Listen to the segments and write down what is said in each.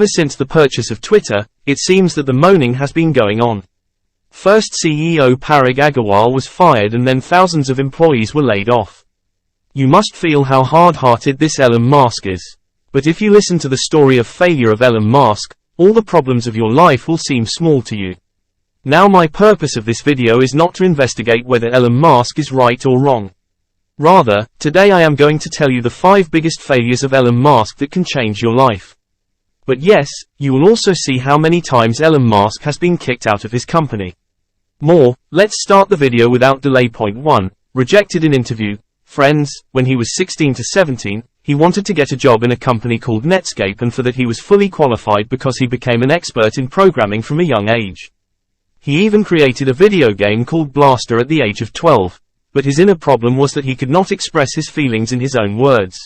Ever since the purchase of Twitter, it seems that the moaning has been going on. First CEO Parag Agrawal was fired and then thousands of employees were laid off. You must feel how hard-hearted this Elon Musk is. But if you listen to the story of failure of Elon Musk, all the problems of your life will seem small to you. Now my purpose of this video is not to investigate whether Elon Musk is right or wrong. Rather, today I am going to tell you the 5 biggest failures of Elon Musk that can change your life. But yes, you will also see how many times Elon Musk has been kicked out of his company. Let's start the video without delay. Point 1. Rejected in interview. Friends, when he was 16 to 17, he wanted to get a job in a company called Netscape, and for that he was fully qualified because he became an expert in programming from a young age. He even created a video game called Blaster at the age of 12. But his inner problem was that he could not express his feelings in his own words.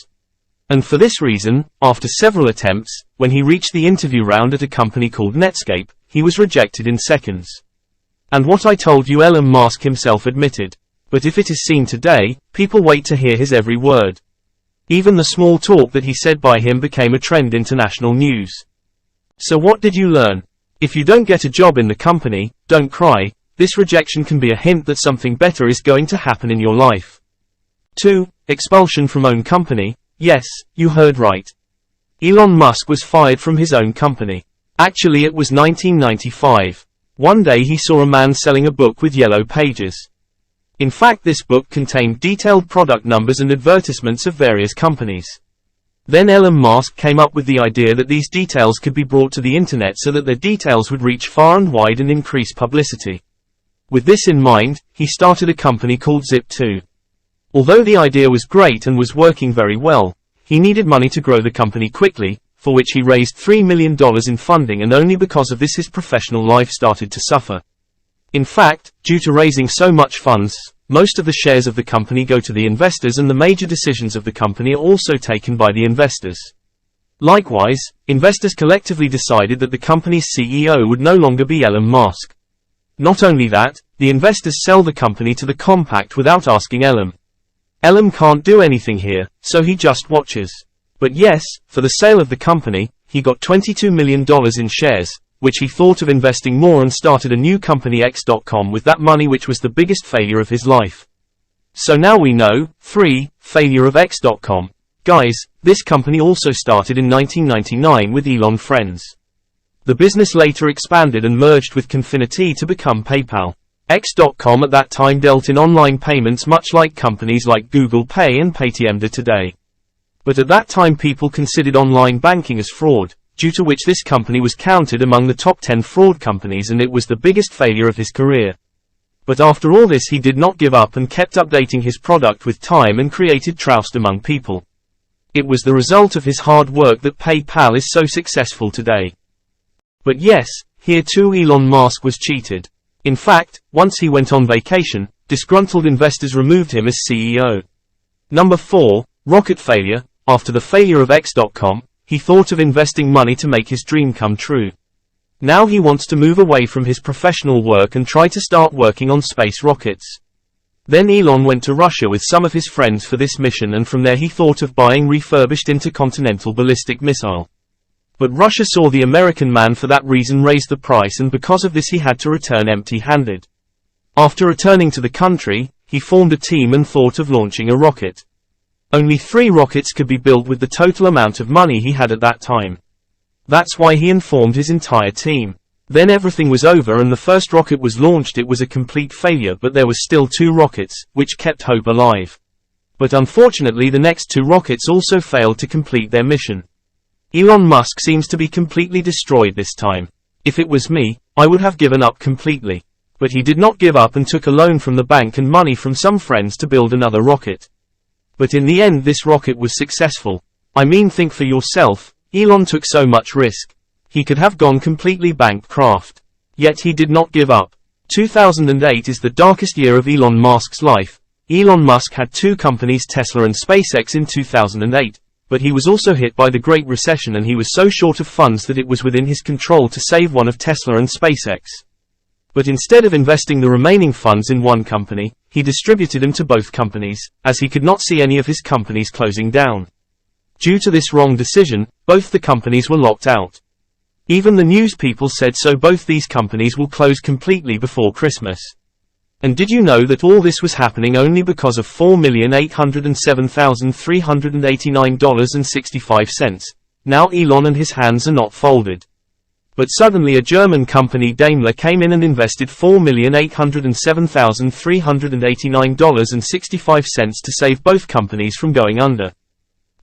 And for this reason, after several attempts, when he reached the interview round at a company called Netscape, he was rejected in seconds. And what I told you Elon Musk himself admitted. But if it is seen today, people wait to hear his every word. Even the small talk that he said by him became a trend international news. So what did you learn? If you don't get a job in the company, don't cry. This rejection can be a hint that something better is going to happen in your life. 2. Expulsion from own company. Yes, you heard right. Elon Musk was fired from his own company. Actually, it was 1995. One day he saw a man selling a book with yellow pages. In fact, this book contained detailed product numbers and advertisements of various companies. Then Elon Musk came up with the idea that these details could be brought to the internet so that their details would reach far and wide and increase publicity. With this in mind, he started a company called Zip2. Although the idea was great and was working very well, he needed money to grow the company quickly, for which he raised $3 million in funding, and only because of this his professional life started to suffer. In fact, due to raising so much funds, most of the shares of the company go to the investors, and the major decisions of the company are also taken by the investors. Likewise, investors collectively decided that the company's CEO would no longer be Elon Musk. Not only that, the investors sell the company to the compact without asking Elon. Elon can't do anything here, so he just watches. But yes, for the sale of the company, he got $22 million in shares, which he thought of investing more and started a new company X.com with that money, which was the biggest failure of his life. So now we know. 3. Failure of X.com. Guys, this company also started in 1999 with Elon friends. The business later expanded and merged with Confinity to become PayPal. X.com at that time dealt in online payments much like companies like Google Pay and Paytm do today. But at that time people considered online banking as fraud, due to which this company was counted among the top 10 fraud companies, and it was the biggest failure of his career. But after all this he did not give up and kept updating his product with time and created trust among people. It was the result of his hard work that PayPal is so successful today. But yes, here too Elon Musk was cheated. In fact, once he went on vacation, disgruntled investors removed him as CEO. Number 4. Rocket failure. After the failure of X.com, he thought of investing money to make his dream come true. Now he wants to move away from his professional work and try to start working on space rockets. Then Elon went to Russia with some of his friends for this mission, and from there he thought of buying refurbished intercontinental ballistic missile. But Russia saw the American man, for that reason raised the price, and because of this he had to return empty-handed. After returning to the country, he formed a team and thought of launching a rocket. Only 3 rockets could be built with the total amount of money he had at that time. That's why he informed his entire team. Then everything was over and the first rocket was launched. It was a complete failure, but there was still 2 rockets, which kept hope alive. But unfortunately the next 2 rockets also failed to complete their mission. Elon Musk seems to be completely destroyed this time. If it was me, I would have given up completely. But he did not give up and took a loan from the bank and money from some friends to build another rocket. But in the end this rocket was successful. I mean, think for yourself, Elon took so much risk. He could have gone completely bankrupt. Yet he did not give up. 2008 is the darkest year of Elon Musk's life. Elon Musk had 2 companies, Tesla and Spacex, in 2008. But he was also hit by the Great Recession, and he was so short of funds that it was within his control to save one of Tesla and Spacex. But instead of investing the remaining funds in one company, he distributed them to both companies, as he could not see any of his companies closing down. Due to this wrong decision, both the companies were locked out. Even the news people said so. Both these companies will close completely before Christmas. And did you know that all this was happening only because of $4,807,389.65? Now Elon and his hands are not folded. But suddenly a German company, Daimler, came in and invested $4,807,389.65 to save both companies from going under.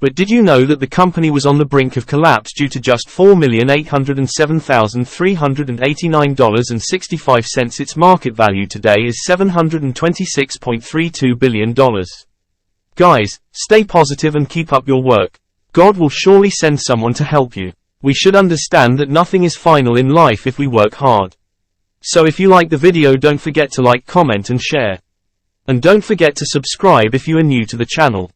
But did you know that the company was on the brink of collapse due to just $4,807,389.65? Its market value today is $726.32 billion. Guys, stay positive and keep up your work. God will surely send someone to help you. We should understand that nothing is final in life if we work hard. So if you like the video, don't forget to like, comment and share. And don't forget to subscribe if you are new to the channel.